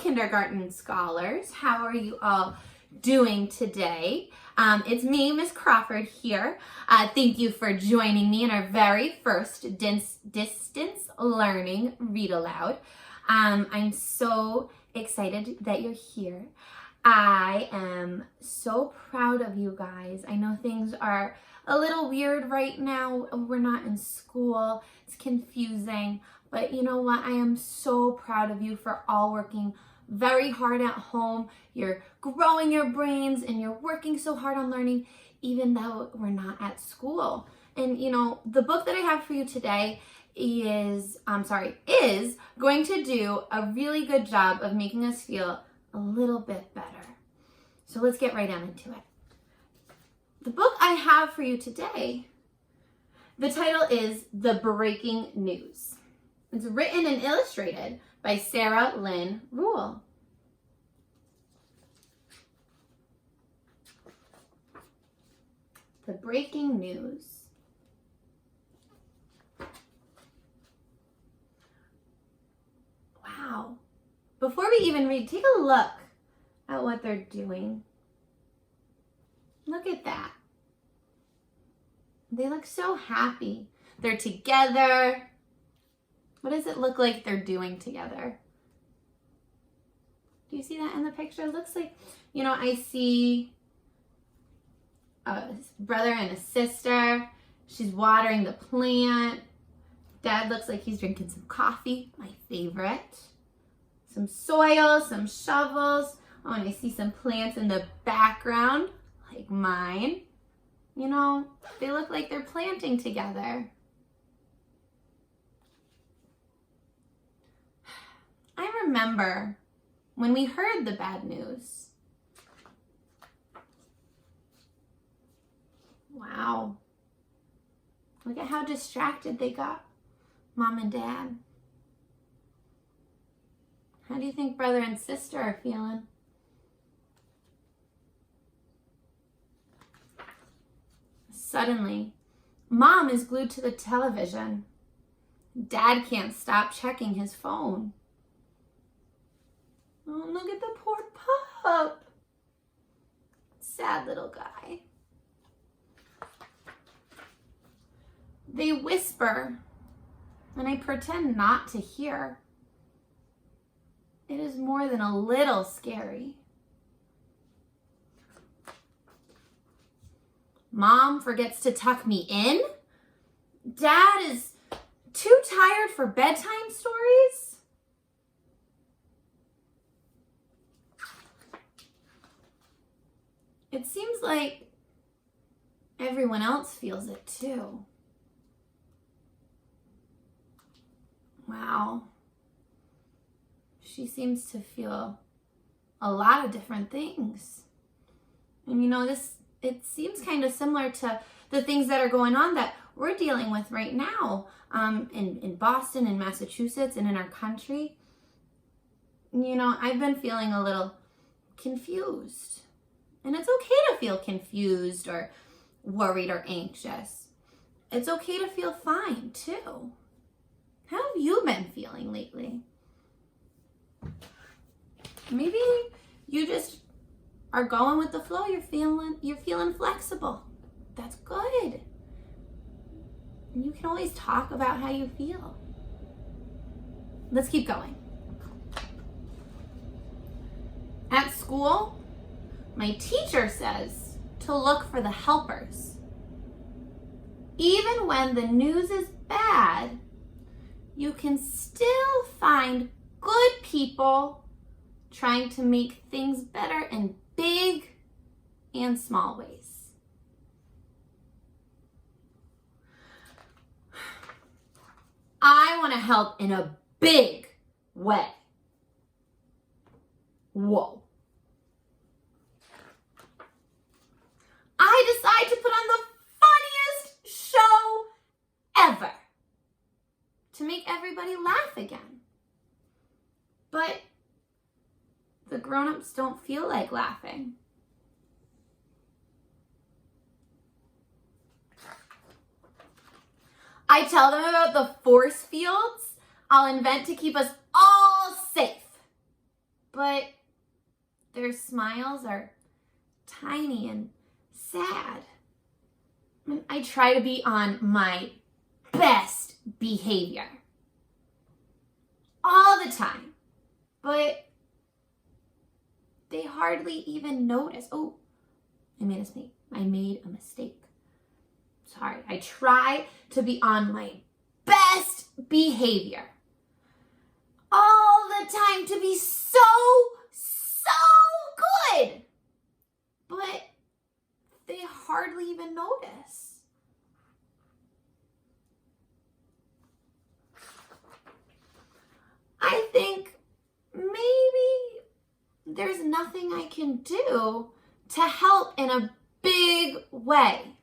kindergarten scholars. How are you all doing today? It's me, Miss Crawford here. Thank you for joining me in our very first distance learning read aloud. I'm so excited that you're here. I am so proud of you guys. I know things are a little weird right now. We're not in school. It's confusing. But you know what? I am so proud of you for all working very hard at home. You're growing your brains and you're working so hard on learning, even though we're not at school. And you know, the book that I have for you today is going to do a really good job of making us feel a little bit better. So let's get right on into it. The book I have for you today, the title is The Breaking News. It's written and illustrated by Sarah Lynne Reul. The Breaking News. Wow. Before we even read, take a look at what they're doing. Look at that. They look so happy. They're together. What does it look like they're doing together? Do you see that in the picture? It looks like, you know, I see a brother and a sister. She's watering the plant. Dad looks like he's drinking some coffee, my favorite. Some soil, some shovels. Oh, and I see some plants in the background, like mine. You know, they look like they're planting together. I remember when we heard the bad news. Wow. Look at how distracted they got, Mom and Dad. How do you think brother and sister are feeling? Suddenly, Mom is glued to the television. Dad can't stop checking his phone. Oh, look at the poor pup. Sad little guy. They whisper, and I pretend not to hear. It is more than a little scary. Mom forgets to tuck me in. Dad is too tired for bedtime stories. It seems like everyone else feels it too. Wow. She seems to feel a lot of different things. And you know, it seems kind of similar to the things that are going on that we're dealing with right now in Boston, in Massachusetts, and in our country. You know, I've been feeling a little confused. And it's okay to feel confused or worried or anxious. It's okay to feel fine too. How have you been feeling lately? Maybe you just are going with the flow. You're feeling flexible. That's good. You can always talk about how you feel. Let's keep going. At school, my teacher says to look for the helpers. Even when the news is bad, you can still find good people trying to make things better in big and small ways. I want to help in a big way. Whoa. I decide to put on the funniest show ever to make everybody laugh again. But the grown-ups don't feel like laughing. I tell them about the force fields I'll invent to keep us all safe. but their smiles are tiny and sad. I try to be on my best behavior all the time, but they hardly even notice. Oh, I made a mistake. Sorry. I try to be on my best behavior all the time, to be so good, but they hardly even notice. I think maybe there's nothing I can do to help in a big way.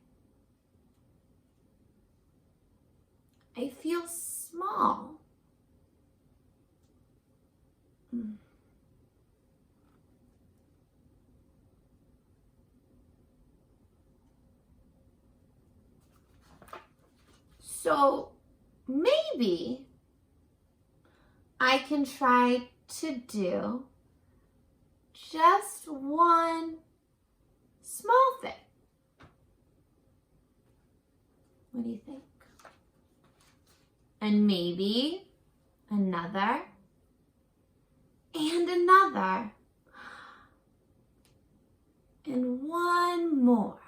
I feel small. So maybe I can try to do just one small thing. What do you think? And maybe another and another and one more.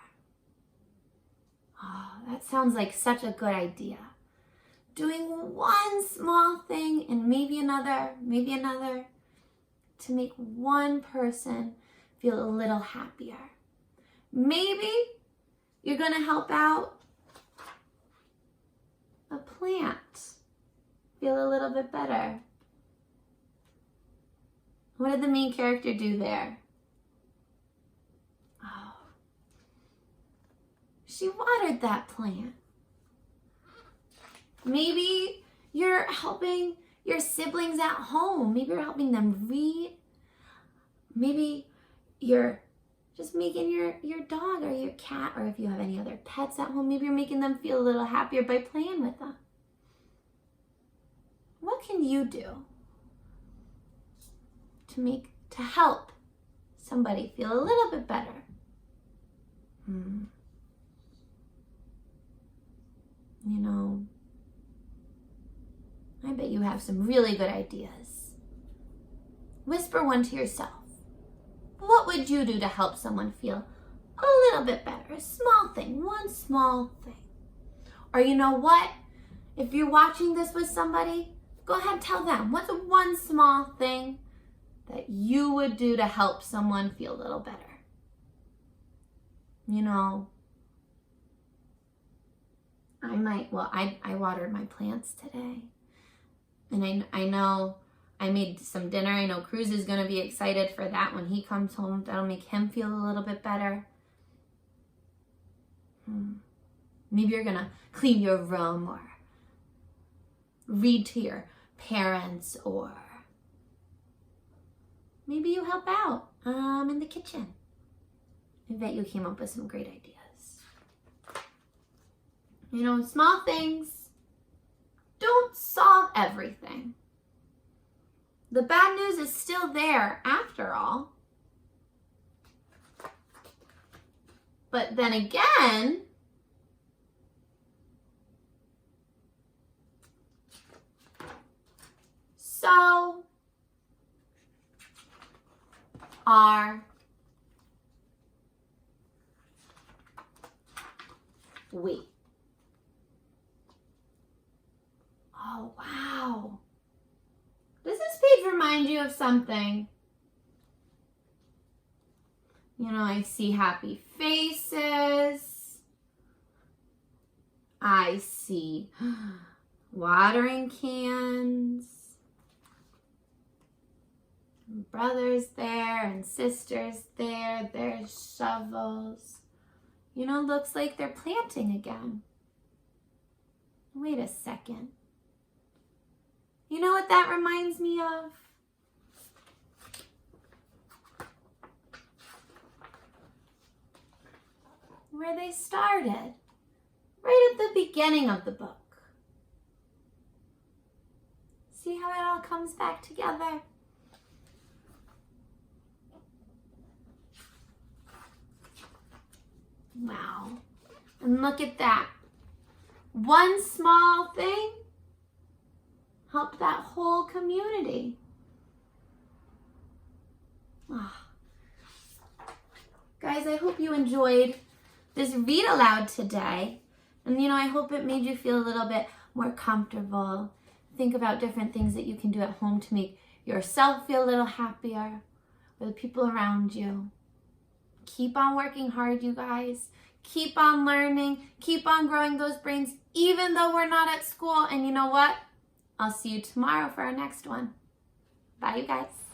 Oh, that sounds like such a good idea. Doing one small thing and maybe another, to make one person feel a little happier. Maybe you're going to help out a plant feel a little bit better. What did the main character do there? Oh, she watered that plant. Maybe you're helping your siblings at home. Maybe you're helping them read. Maybe you're just making your dog or your cat, or if you have any other pets at home, maybe you're making them feel a little happier by playing with them. What can you do to help somebody feel a little bit better? You know, I bet you have some really good ideas. Whisper one to yourself. What would you do to help someone feel a little bit better? A small thing, one small thing. Or you know what? If you're watching this with somebody, go ahead and tell them. What's one small thing that you would do to help someone feel a little better? You know, I watered my plants today. And I know I made some dinner. I know Cruz is going to be excited for that when he comes home. That'll make him feel a little bit better. Maybe you're going to clean your room or read to your parents, or maybe you help out in the kitchen. I bet you came up with some great ideas. You know, small things don't solve everything. The bad news is still there after all. But then again, so are we. Oh, wow. Does this page remind you of something? You know, I see happy faces. I see watering cans. Brothers there and sisters there. There's shovels. You know, looks like they're planting again. Wait a second. You know what that reminds me of? Where they started, right at the beginning of the book. See how it all comes back together? Wow. And look at that. One small thing helped that whole community. Oh. Guys, I hope you enjoyed this read aloud today. And I hope it made you feel a little bit more comfortable. Think about different things that you can do at home to make yourself feel a little happier, or the people around you. Keep on working hard, you guys. Keep on learning. Keep on growing those brains, even though we're not at school. And you know what? I'll see you tomorrow for our next one. Bye, you guys.